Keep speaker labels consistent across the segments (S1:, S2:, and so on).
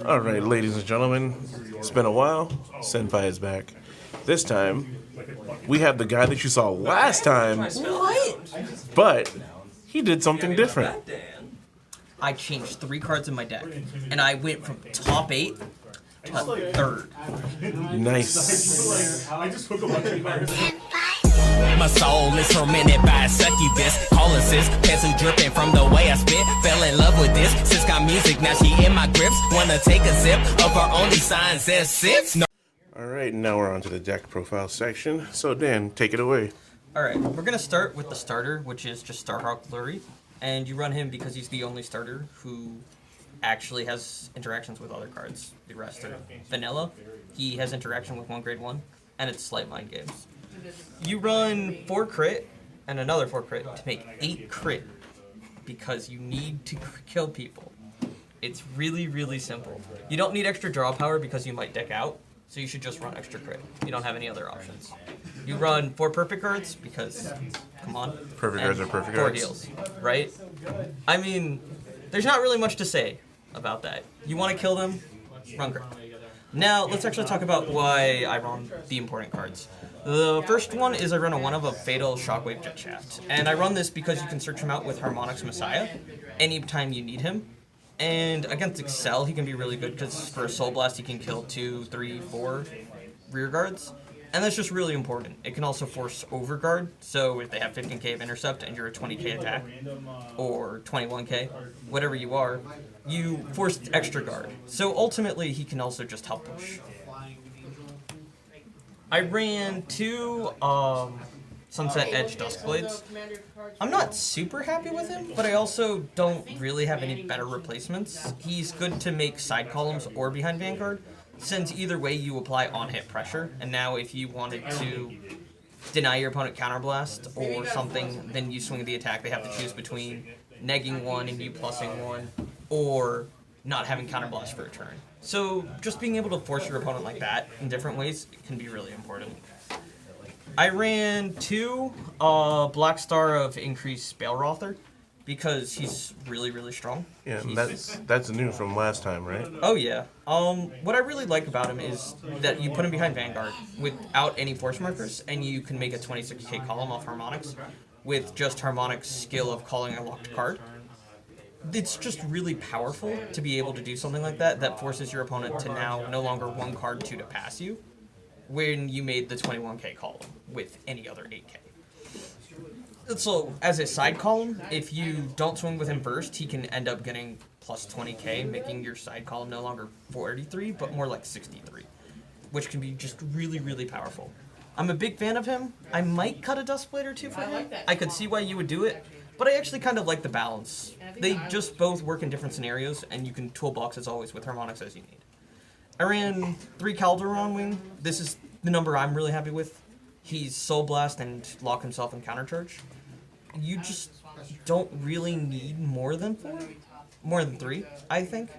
S1: Alright, ladies and gentlemen, it's been a while. Senpai is back. This time, we have the guy that you saw last time,
S2: What?
S1: but he did something different.
S2: I changed 3 cards in my deck, and I went from top 8 to 3rd.
S1: Nice.
S3: My soul is tormented by a succubus. Calling sis, pencil dripping from the way I spit. Fell in love with this. Sis got music, now she in my grips. Wanna take a sip of her only sign says sips. No.
S1: Alright, now we're on to the deck profile section. So Dan, take it away.
S2: Alright, we're gonna start with the starter, which is just Starhawk Flurry. And you run him because he's the only starter who actually has interactions with other cards. The rest are vanilla. He has interaction with 1 grade 1, and it's slight mind games. You run 4 crit and another 4 crit to make 8 crit because you need to kill people. It's really, really simple. You don't need extra draw power because you might deck out, so you should just run extra crit. You don't have any other options. You run 4 perfect cards because, come on.
S1: Perfect cards are perfect
S2: 4
S1: cards.
S2: heals, right? I mean, there's not really much to say about that. You want to kill them, run crit. Now, let's actually talk about why I run the important cards. The first one is I run a 1 of a Fatal Shockwave Jet Shaft. And I run this because you can search him out with Harmonix Messiah anytime you need him. And against Excel, he can be really good because for a Soul Blast, he can kill 2, 3, 4 rear guards. And that's just really important. It can also force Overguard, so if they have 15k of Intercept and you're a 20k attack, or 21k, whatever you are, you force extra guard. So ultimately, he can also just help push. I ran 2 Sunset Edge Duskblades. I'm not super happy with him, but I also don't really have any better replacements. He's good to make side columns or behind Vanguard, since either way you apply on-hit pressure, and now if you wanted to deny your opponent counterblast or something, then you swing the attack. They have to choose between negging 1 and you plussing 1, or not having counterblast for a turn. So just being able to force your opponent like that in different ways can be really important. I ran 2 Black Star of Increased Balrother because he's really, really strong.
S1: Yeah, that's new from last time, right?
S2: Oh yeah. What I really like about him is that you put him behind Vanguard without any force markers, and you can make a 26k column off Harmonix with just Harmonix skill of calling a locked card. It's just really powerful to be able to do something like that that forces your opponent to now no longer 1 card 2 to pass you when you made the 21k column with any other 8k. So, as a side column, if you don't swing with him first, he can end up getting plus 20k, making your side column no longer 43, but more like 63, which can be just really, really powerful. I'm a big fan of him. I might cut a Duskblade or 2 for him. I could see why you would do it, but I actually kind of like the balance. They just both work in different scenarios, and you can toolbox as always with Harmonix as you need. I ran 3 Calderon Wing. This is the number I'm really happy with. He's Soul Blast and lock himself in Countercharge. You just don't really need more than 4? More than 3, I think.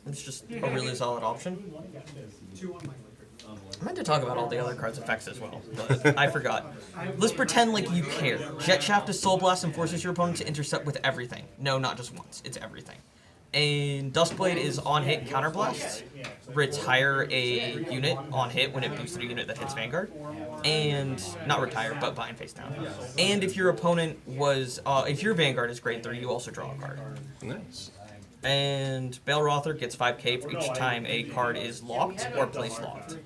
S2: It's just a really solid option. I meant to talk about all the other cards' effects as well, but I forgot. Let's pretend like you care. Jet Shaft is Soul Blast and forces your opponent to intercept with everything. No, not just once. It's everything. And Duskblade is on hit counterblast. Retire a unit on hit when it boosted a unit that hits Vanguard. And, not retire, but bind face down. And if your opponent was, if your Vanguard is grade 3, you also draw a card.
S1: Nice.
S2: And Balrother gets 5k for each time a card is locked or place locked,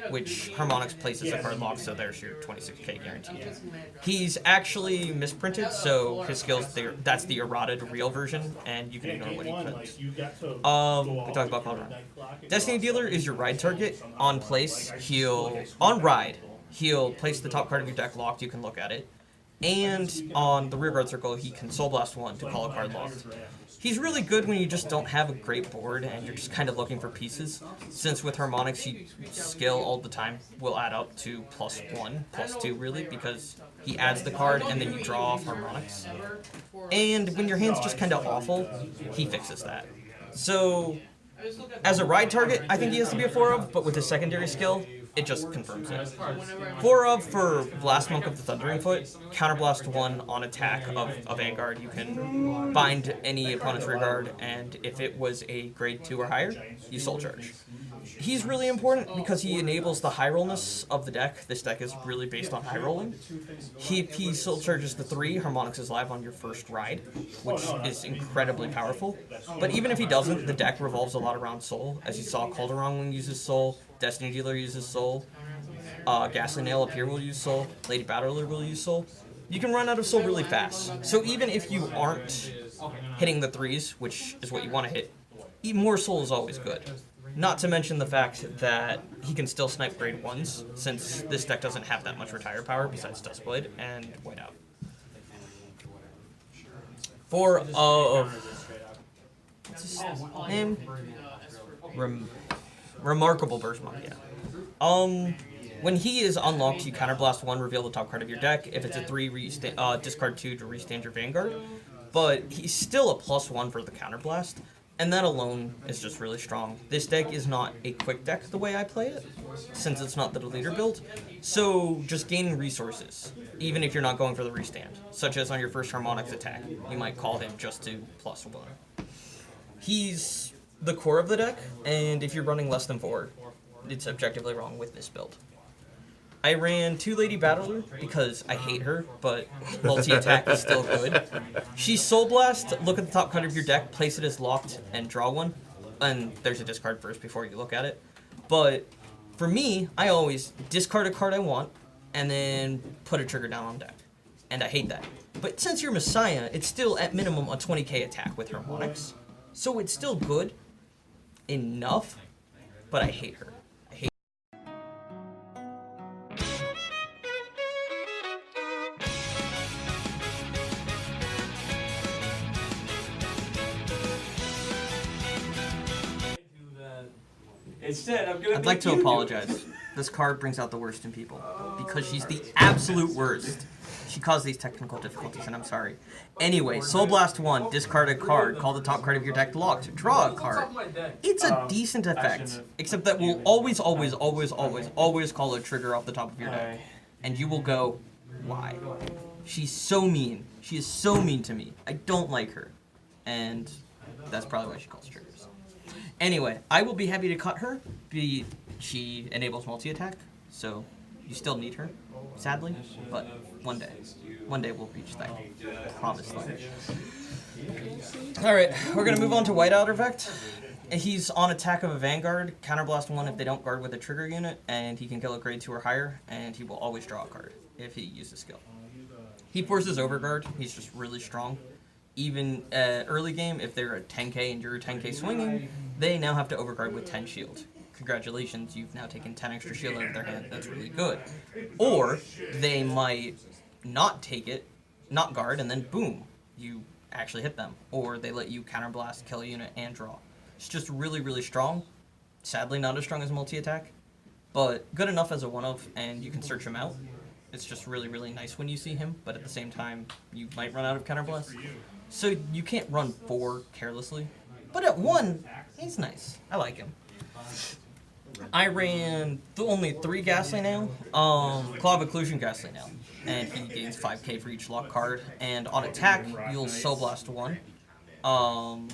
S2: which Harmonix places a card locked, so there's your 26k guaranteed. He's actually misprinted, so his skills, that's the errated real version, and you can ignore what he prints. We talked about Calderon. Destiny Dealer is your ride target. On place, on ride, he'll place the top card of your deck locked, you can look at it. And on the rearguard circle, he can Soul Blast 1 to call a card locked. He's really good when you just don't have a great board and you're just kind of looking for pieces, since with Harmonix, skill all the time will add up to +1, +2 really, because he adds the card and then you draw off Harmonix. And when your hand's just kind of awful, he fixes that. So, as a ride target, I think he has to be a 4 of, but with his secondary skill, it just confirms it. 4 of for Blast Monk of the Thundering Foot, Counterblast 1 on attack of a Vanguard. You can bind any opponent's rear guard, and if it was a grade 2 or higher, you Soul Charge. He's really important because he enables the high rollness of the deck. This deck is really based on high rolling. If he Soul Charges the 3, Harmonix is live on your first ride, which is incredibly powerful. But even if he doesn't, the deck revolves a lot around Soul. As you saw, Calderon Wing uses Soul, Destiny Dealer uses Soul, Ghastly Nail up here will use Soul, Lady Battler will use Soul. You can run out of Soul really fast. So even if you aren't hitting the 3s, which is what you want to hit, more Soul is always good. Not to mention the fact that he can still snipe grade 1s, since this deck doesn't have that much retire power besides Duskblade and Whiteout. 4 of... what's his name? Remarkable Burst Monk, yeah. When he is unlocked, you Counterblast 1, reveal the top card of your deck. If it's a 3, discard 2 to restand your Vanguard. But he's still a +1 for the Counterblast. And that alone is just really strong. This deck is not a quick deck the way I play it, since it's not the deleter build. So just gaining resources, even if you're not going for the restand, such as on your first Harmonix attack, you might call him just to +1. He's the core of the deck, and if you're running less than 4, it's objectively wrong with this build. I ran 2 Lady Battler because I hate her, but multi-attack is still good. She's Soul Blast, look at the top card of your deck, place it as locked, and draw one. And there's a discard first before you look at it. But for me, I always discard a card I want, and then put a trigger down on deck. And I hate that. But since you're Messiah, it's still at minimum a 20k attack with Harmonix. So it's still good enough, but I hate her. I'd like to apologize. This card brings out the worst in people, because she's the absolute worst. She caused these technical difficulties, and I'm sorry. Anyway, Soul Blast 1, discard a card, call the top card of your deck locked, draw a card. It's a decent effect, except that we'll always call a trigger off the top of your deck. And you will go, why? She's so mean. She is so mean to me. I don't like her. And that's probably why she calls triggers. Anyway, I will be happy to cut her. She enables multi-attack, so you still need her, sadly, but one day we'll reach that promised land. Alright, we're going to move on to Whiteout effect. He's on attack of a Vanguard, Counterblast 1 if they don't guard with a trigger unit, and he can kill a grade 2 or higher, and he will always draw a card if he uses skill. He forces Overguard, he's just really strong. Even early game, if they're a 10k and you're a 10k swinging, they now have to overguard with 10 shield. Congratulations, you've now taken 10 extra shield out of their hand. That's really good. Or they might not take it, not guard, and then boom, you actually hit them. Or they let you counterblast, kill a unit, and draw. It's just really, really strong. Sadly, not as strong as multi-attack, but good enough as a one-of, and you can search him out. It's just really, really nice when you see him, but at the same time, you might run out of counterblast. So you can't run 4 carelessly. But at 1, he's nice. I like him. I ran only 3 Ghastly Nail, Claw of Occlusion Ghastly Nail, and he gains 5k for each lock card. And on attack, you'll Soul Blast 1, call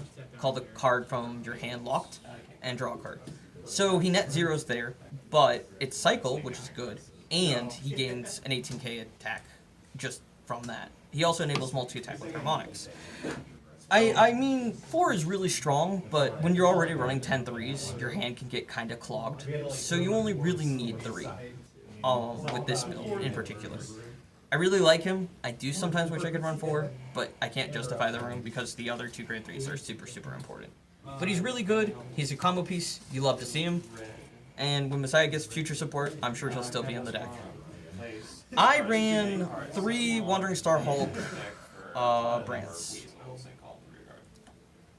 S2: the card from your hand locked, and draw a card. So he net zeros there, but it's Cycle, which is good, and he gains an 18k attack just from that. He also enables multi-attack with Harmonix. I mean, 4 is really strong, but when you're already running 10 3s, your hand can get kind of clogged. So you only really need 3 with this build in particular. I really like him. I do sometimes wish I could run 4, but I can't justify the room because the other 2 grade 3s are super, super important. But he's really good. He's a combo piece. You love to see him. And when Messiah gets future support, I'm sure he'll still be in the deck. I ran 3 Wandering Star Hulk Brants.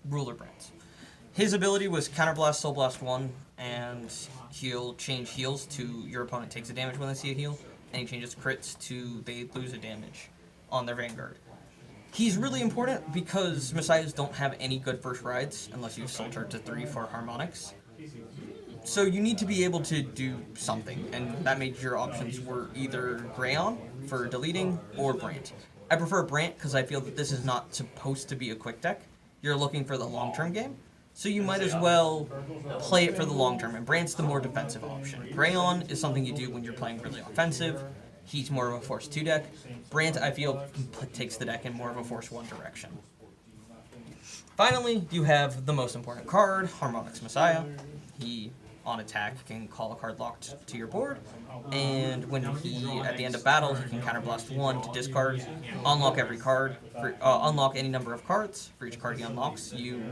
S2: Ruler Brants. His ability was Counterblast, Soul Blast 1, and he'll change heals to your opponent takes a damage when they see a heal, and he changes crits to they lose a damage on their Vanguard. He's really important because Messiahs don't have any good first rides unless you Soul Charge to 3 for Harmonix. So you need to be able to do something, and that made your options were either Grayon for deleting or Brant. I prefer Brant because I feel that this is not supposed to be a quick deck. You're looking for the long-term game, so you might as well play it for the long term, and Brant's the more defensive option. Grayon is something you do when you're playing really offensive. He's more of a Force 2 deck. Brant, I feel, takes the deck in more of a Force 1 direction. Finally, you have the most important card, Harmonix Messiah. He, on attack, can call a card locked to your board, and when he, at the end of battle, he can counterblast 1 to discard, unlock every card, unlock any number of cards. For each card he unlocks, you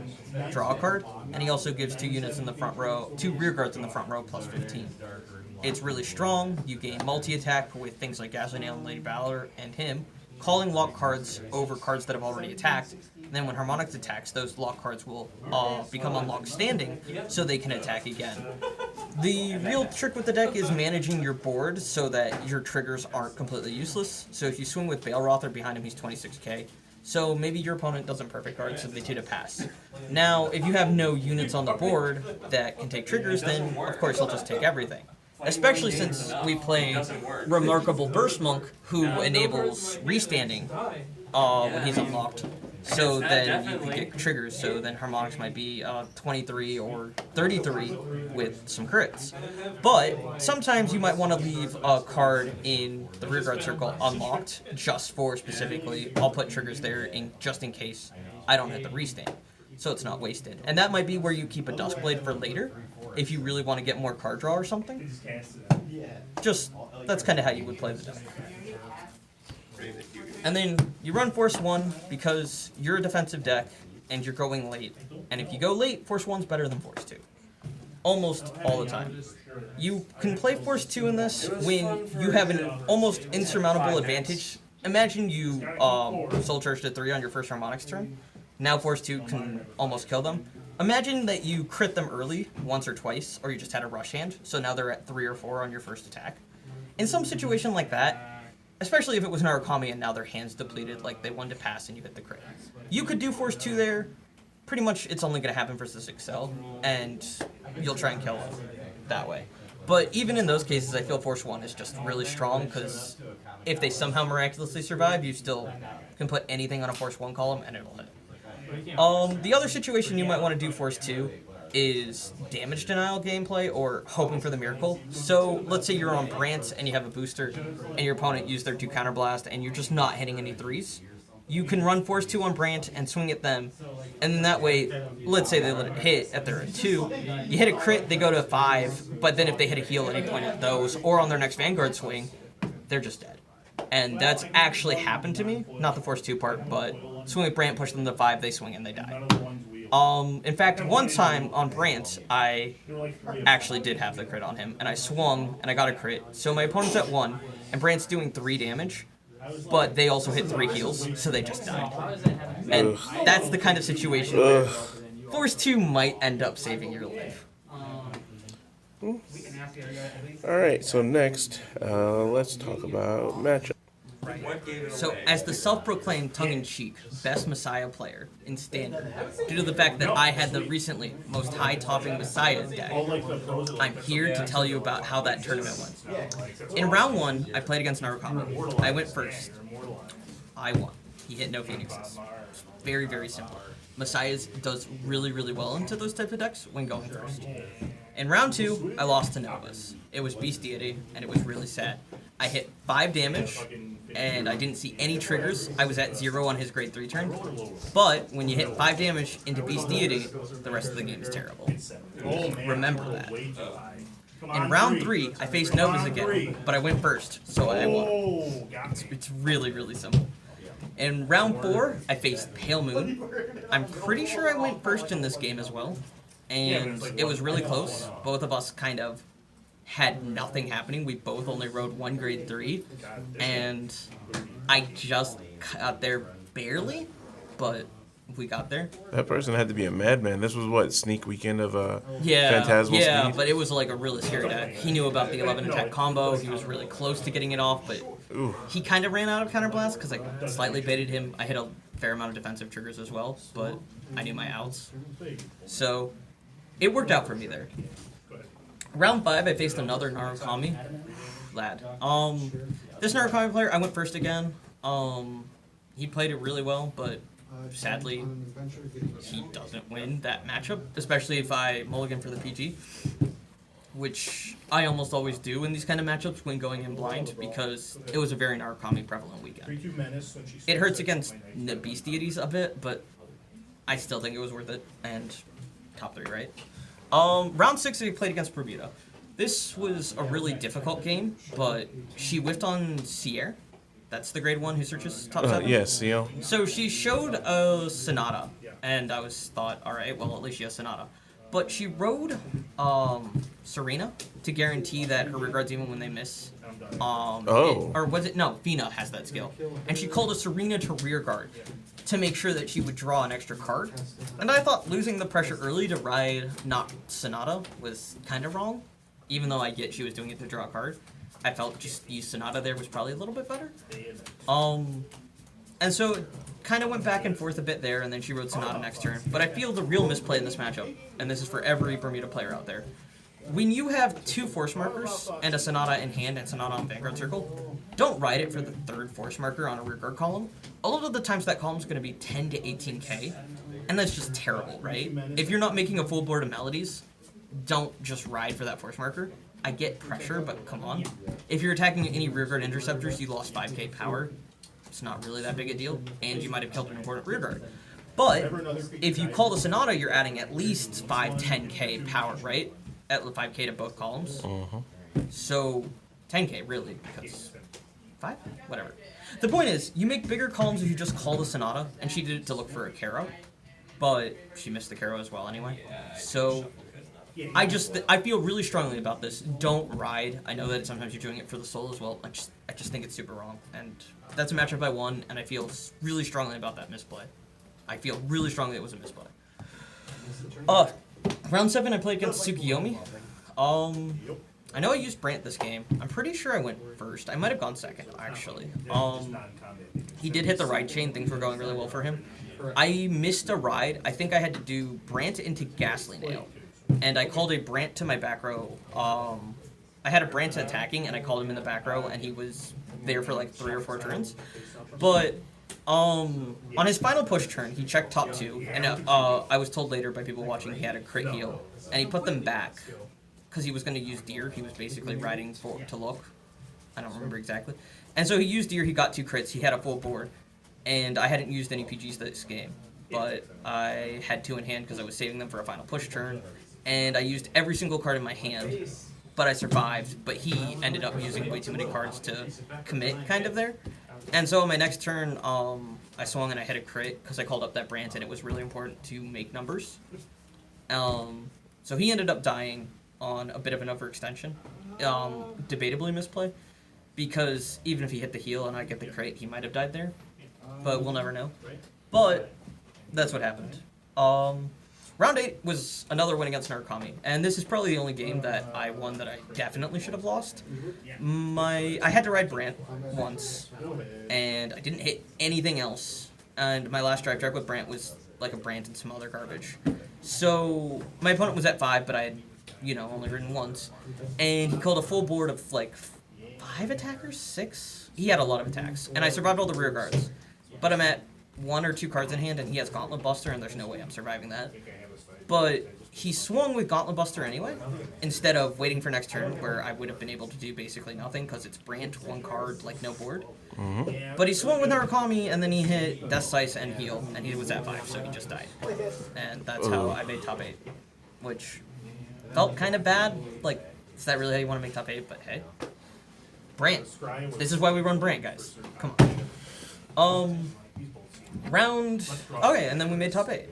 S2: draw a card, and he also gives 2 units in the front row, 2 rear guards in the front row, plus 15. It's really strong. You gain multi-attack with things like Ghastly Nail and Lady Valor and him, calling lock cards over cards that have already attacked. And then when Harmonix attacks, those lock cards will become unlocked standing, so they can attack again. The real trick with the deck is managing your board so that your triggers aren't completely useless. So if you swing with Balrother behind him, he's 26k. So maybe your opponent doesn't perfect guard, so they do to pass. Now, if you have no units on the board that can take triggers, then of course he'll just take everything. Especially since we play Remarkable Burst Monk, who enables restanding when he's unlocked. So then you can get triggers, so then Harmonix might be 23 or 33 with some crits. But sometimes you might want to leave a card in the rearguard circle unlocked, just for specifically, I'll put triggers there just in case I don't hit the restand, so it's not wasted. And that might be where you keep a Duskblade for later, if you really want to get more card draw or something. Just, that's kind of how you would play the deck. And then you run Force 1 because you're a defensive deck and you're going late. And if you go late, Force 1's better than Force 2. Almost all the time. You can play Force 2 in this when you have an almost insurmountable advantage. Imagine you Soul Charge to 3 on your first Harmonix turn. Now Force 2 can almost kill them. Imagine that you crit them early, once or twice, or you just had a rush hand, so now they're at 3 or 4 on your first attack. In some situation like that, especially if it was an Arakami and now their hand's depleted, like they wanted to pass and you hit the crit, you could do Force 2 there. Pretty much it's only going to happen versus Excel, and you'll try and kill them that way. But even in those cases, I feel Force 1 is just really strong, because if they somehow miraculously survive, you still can put anything on a Force 1 column and it'll hit. The other situation you might want to do Force 2 is damage denial gameplay or hoping for the miracle. So let's say you're on Brant and you have a booster and your opponent used their 2 counterblast and you're just not hitting any 3s. You can run Force 2 on Brant and swing at them, and then that way, let's say they let it hit at their 2, you hit a crit, they go to 5, but then if they hit a heal at any point at those, or on their next Vanguard swing, they're just dead. And that's actually happened to me, not the Force 2 part, but swing with Brant, push them to 5, they swing and they die. In fact, one time on Brant, I actually did have the crit on him, and I swung, and I got a crit, so my opponent's at 1, and Brant's doing 3 damage, but they also hit 3 heals, so they just died. And that's the kind of situation where Force 2 might end up saving your life.
S1: Alright, so next, let's talk about matchup.
S2: So, as the self-proclaimed tongue-in-cheek best Messiah player in Standard, due to the fact that I had the recently most high-topping Messiah deck, I'm here to tell you about how that tournament went. In round 1, I played against Narukami. I went first. I won. He hit no Phoenixes. Very, very simple. Messiahs does really, really well into those types of decks when going first. In round 2, I lost to Novus. It was Beast Deity, and it was really sad. I hit 5 damage, and I didn't see any triggers. I was at 0 on his grade 3 turn. But when you hit 5 damage into Beast Deity, the rest of the game is terrible. Remember that. In round 3, I faced Novus again, but I went first, so I won. It's really, really simple. In round 4, I faced Pale Moon. I'm pretty sure I went first in this game as well, and it was really close. Both of us kind of had nothing happening. We both only rode 1 grade 3, and I just got there barely, but we got there.
S1: That person had to be a madman. This was what, sneak weekend of
S2: Yeah,
S1: Phantasmal Speed?
S2: but it was like a really scary deck. He knew about the 11 attack combo. He was really close to getting it off, but he kind of ran out of counterblast because I slightly baited him. I hit a fair amount of defensive triggers as well, but I knew my outs. So it worked out for me there. Round 5, I faced another Narukami. Lad. This Narukami player, I went first again. He played it really well, but sadly, he doesn't win that matchup, especially if I mulligan for the PG, which I almost always do in these kind of matchups when going in blind, because it was a very Narukami prevalent weekend. It hurts against the beast deities a bit, but I still think it was worth it, and top 3, right? Round 6, I played against Bermuda. This was a really difficult game, but she whiffed on Sierre. That's the grade 1 who searches top 7?
S1: Yes, you know.
S2: So she showed a Sonata, and I thought, alright, well, at least she has Sonata. But she rode Serena to guarantee that her rear guards, even when they miss. Or was it? No, Fina has that skill. And she called a Serena to rear guard to make sure that she would draw an extra card. And I thought losing the pressure early to ride not Sonata was kind of wrong. Even though I get she was doing it to draw a card. I felt just use Sonata there was probably a little bit better. And so it kind of went back and forth a bit there, and then she rode Sonata next turn. But I feel the real misplay in this matchup, and this is for every Bermuda player out there. When you have 2 force markers and a Sonata in hand and Sonata on Vanguard Circle, don't ride it for the 3rd force marker on a rear guard column. A lot of the times that column is going to be 10 to 18k, and that's just terrible, right? If you're not making a full board of melodies, don't just ride for that force marker. I get pressure, but come on. If you're attacking any rear guard interceptors, you lost 5k power. It's not really that big a deal, and you might have killed an important rear guard. But if you call the Sonata, you're adding at least 10k power, right? At 5k to both columns. So 10k really, because 5? Whatever. The point is, you make bigger columns if you just call the Sonata, and she did it to look for a Karo, but she missed the Karo as well anyway. So I feel really strongly about this. Don't ride. I know that sometimes you're doing it for the soul as well. I just think it's super wrong, and that's a matchup I won, and I feel really strongly about that misplay. I feel really strongly it was a misplay. Round 7, I played against Tsukiyomi. I know I used Brant this game. I'm pretty sure I went first. I might have gone second, actually. He did hit the ride chain. Things were going really well for him. I missed a ride. I think I had to do Brant into Ghastly Nail. And I called a Brant to my back row. I had a Brant attacking, and I called him in the back row, and he was there for like 3 or 4 turns. But on his final push turn, he checked top 2, and I was told later by people watching he had a crit heal, and he put them back because he was going to use Deer. He was basically riding to look. I don't remember exactly. And so he used Deer. He got 2 crits. He had a full board, and I hadn't used any PGs this game, but I had 2 in hand because I was saving them for a final push turn. And I used every single card in my hand, but I survived. But he ended up using way too many cards to commit, kind of there. And so on my next turn, I swung and I hit a crit because I called up that Brant, and it was really important to make numbers. So he ended up dying on a bit of an overextension, debatably misplay, because even if he hit the heal and I get the crit, he might have died there. But we'll never know. But that's what happened. Round 8 was another win against Narukami, and this is probably the only game that I won that I definitely should have lost. I had to ride Brant once, and I didn't hit anything else, and my last drive track with Brant was like a Brant and some other garbage. So my opponent was at 5, but I had, only ridden once, and he called a full board of like 5 attackers, 6? He had a lot of attacks, and I survived all the rear guards, but I'm at 1 or 2 cards in hand, and he has Gauntlet Buster, and there's no way I'm surviving that. But he swung with Gauntlet Buster anyway, instead of waiting for next turn, where I would have been able to do basically nothing, because it's Brant, 1 card, like no board. But he swung with Narukami, and then he hit Death Sice and heal, and he was at 5, so he just died. And that's how I made top 8, which felt kind of bad. Like, is that really how you want to make top 8? But hey. Brant. This is why we run Brant, guys. Come on. Okay, and then we made top 8.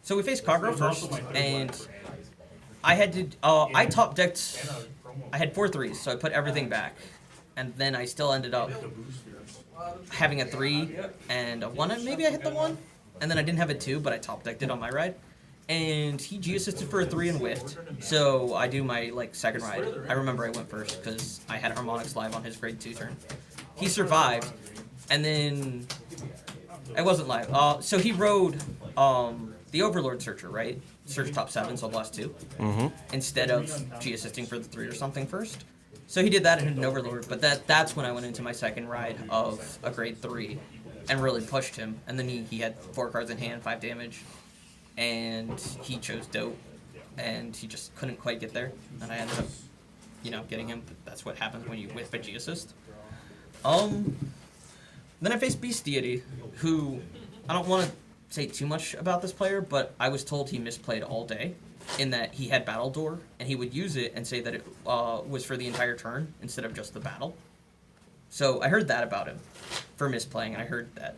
S2: So we faced Kagura first, and I had to, I top decked, I had 4 3s, so I put everything back. And then I still ended up having a 3 and a 1, maybe I hit the 1? And then I didn't have a 2, but I top decked it on my ride. And he G-assisted for a 3 and whiffed, so I do my, second ride. I remember I went first, because I had Harmonics live on his grade 2 turn. He survived, and then I wasn't live. So he rode, the Overlord Searcher, right? Surge top 7, so blast 2, instead of G-assisting for the 3 or something first. So he did that and hit an Overlord, but that's when I went into my second ride of a grade 3 and really pushed him. And then he had 4 cards in hand, 5 damage, and he chose Dote, and he just couldn't quite get there. And I ended up, getting him. But that's what happens when you whiff a G-assist. Then I faced Beast Deity, who, I don't want to say too much about this player, but I was told he misplayed all day, in that he had Battle Door, and he would use it and say that it was for the entire turn instead of just the battle. So I heard that about him for misplaying, and I heard that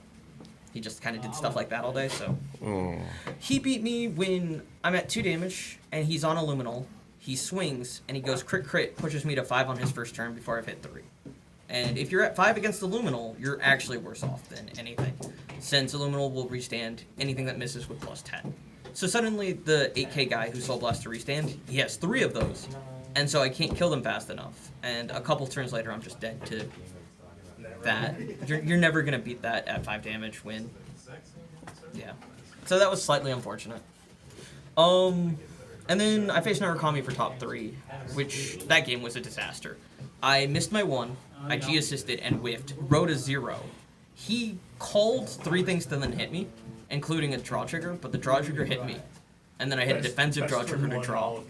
S2: he just kind of did stuff like that all day, so. He beat me when I'm at 2 damage, and he's on a Luminol. He swings, and he goes crit, pushes me to 5 on his first turn before I've hit 3. And if you're at 5 against the Luminol, you're actually worse off than anything, since the Luminol will restand anything that misses with plus 10. So suddenly, the 8k guy who Soul Blast to restand, he has 3 of those, and so I can't kill them fast enough. And a couple turns later, I'm just dead to that. You're never going to beat that at 5 damage when... Yeah. So that was slightly unfortunate. And then I faced Narukami for top 3, which that game was a disaster. I missed my 1, I G-assisted and whiffed, wrote a 0. He called 3 things to then hit me, including a draw trigger, but the draw trigger hit me. And then I hit a defensive draw trigger to draw.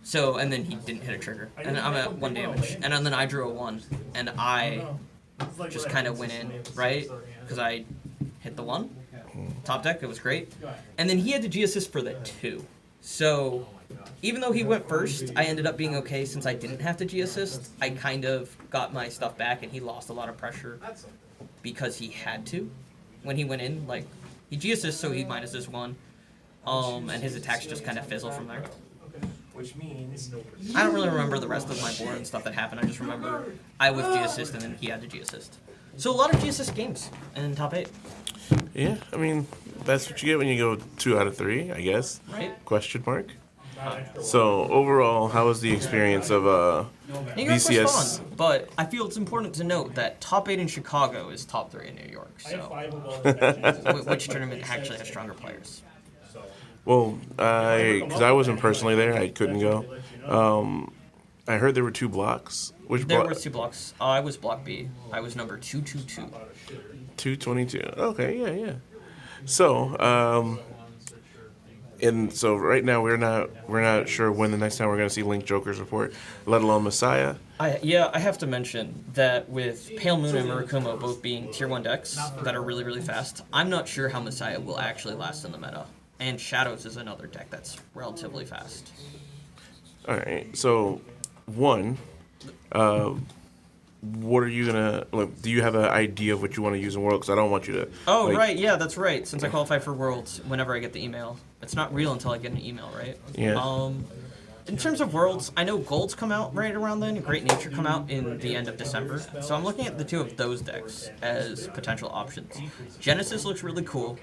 S2: So, and then he didn't hit a trigger. And I'm at 1 damage. And then I drew a 1, and I just kind of went in, right? Because I hit the 1. Top deck, it was great. And then he had to G-assist for the 2. So, even though he went first, I ended up being okay since I didn't have to G-assist. I kind of got my stuff back, and he lost a lot of pressure because he had to. When he went in, like, he G-assists, so he minus this 1, and his attacks just kind of fizzle from there.
S4: Which means
S2: I don't really remember the rest of my board and stuff that happened. I just remember I with G-assist, and then he had to G-assist. So a lot of G-assist games in top 8.
S1: Yeah, I mean, that's what you get when you go 2 out of 3, I guess.
S2: Right.
S1: Question mark. So overall, how was the experience of
S2: New York
S1: BCS?
S2: was fun, but I feel it's important to note that top 8 in Chicago is top 3 in New York. So, which tournament actually has stronger players?
S1: Well, because I wasn't personally there, I couldn't go. I heard there were 2 blocks. Which
S2: There
S1: block?
S2: were 2 blocks. I was block B. I was number 222.
S1: 222. Okay, yeah. So, and so right now we're not sure when the next time we're going to see Link Joker's report, let alone Messiah.
S2: I have to mention that with Pale Moon and Murakumo both being tier 1 decks that are really, really fast, I'm not sure how Messiah will actually last in the meta. And Shadows is another deck that's relatively fast.
S1: All right. So, one, what are you gonna like? Do you have an idea of what you want to use in World? Because I don't want you to.
S2: Oh,
S1: like,
S2: right. Yeah, that's right. Since I qualify for Worlds, whenever I get the email, it's not real until I get an email, right?
S1: Yeah.
S2: In terms of Worlds, I know Golds come out right around then, Great Nature come out in the end of December. So I'm looking at the 2 of those decks as potential options. Genesis looks really cool.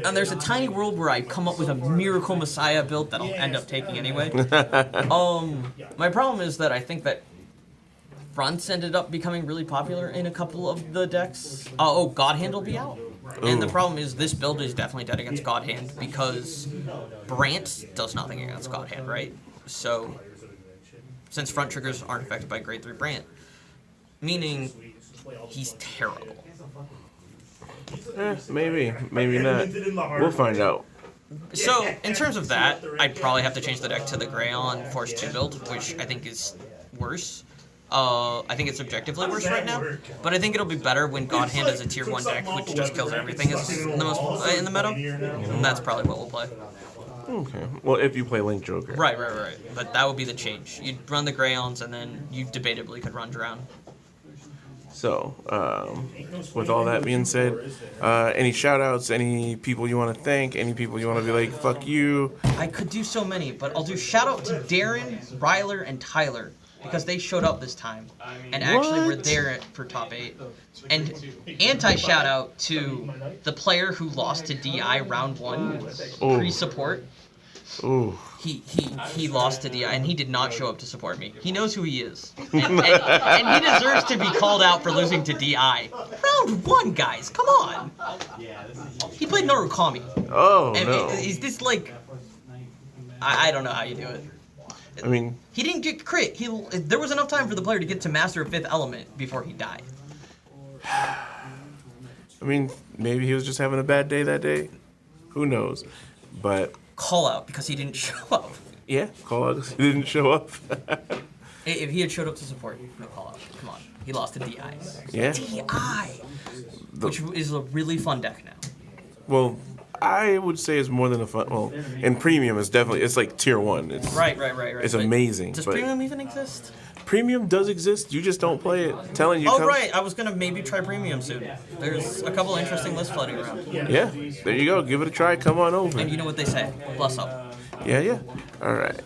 S2: And there's a tiny world where I come up with a Miracle Messiah build that I'll end up taking anyway. My problem is that I think that fronts ended up becoming really popular in a couple of the decks. God Hand will be out. And the problem is this build is definitely dead against God Hand because Brant does nothing against God Hand, right? So, since front triggers aren't affected by grade 3 Brant, meaning he's terrible.
S1: Maybe not. We'll find out.
S2: So, in terms of that, I'd probably have to change the deck to the Greyon Force 2 build, which I think is worse. I think it's objectively worse right now, but I think it'll be better when God Hand is a tier 1 deck, which just kills everything in the meta, and that's probably what we'll play.
S1: Okay. Well, if you play Link Joker.
S2: Right. But that would be the change. You'd run the Greyons, and then you debatably could run Drown.
S1: So, with all that being said, any shout-outs, any people you want to thank, any people you want to be like, fuck you?
S2: I could do so many, but I'll do shout-out to Darren, Ryler, and Tyler, because they showed up this time, and actually were there for top 8. And anti-shout-out to the player who lost to DI round 1, pre-support.
S1: Ooh.
S2: He lost to DI, and he did not show up to support me. He knows who he is. And he deserves to be called out for losing to DI. Round 1, guys, come on! He played Narukami.
S1: Oh,
S2: And
S1: no.
S2: is this like I don't know how you do it.
S1: I mean,
S2: He didn't get crit. There was enough time for the player to get to master a 5th element before he died.
S1: I mean, maybe he was just having a bad day that day. Who knows? But
S2: Call out because he didn't show up.
S1: yeah, call out. He didn't show up.
S2: If he had showed up to support, no call out. Come on. He lost to DI.
S1: Yeah.
S2: DI! Which is a really fun deck now.
S1: Well, I would say it's more than a fun. Well, and premium is definitely it's like tier 1. It's
S2: Right.
S1: It's
S2: But
S1: amazing.
S2: Does
S1: but
S2: premium even exist?
S1: premium does exist. You just don't play it. Telling you.
S2: Oh, right. I was going to maybe try premium soon. There's a couple interesting lists floating around.
S1: Yeah. There you go. Give it a try. Come on over.
S2: And you know what they say. Bless up.
S1: Yeah. All right.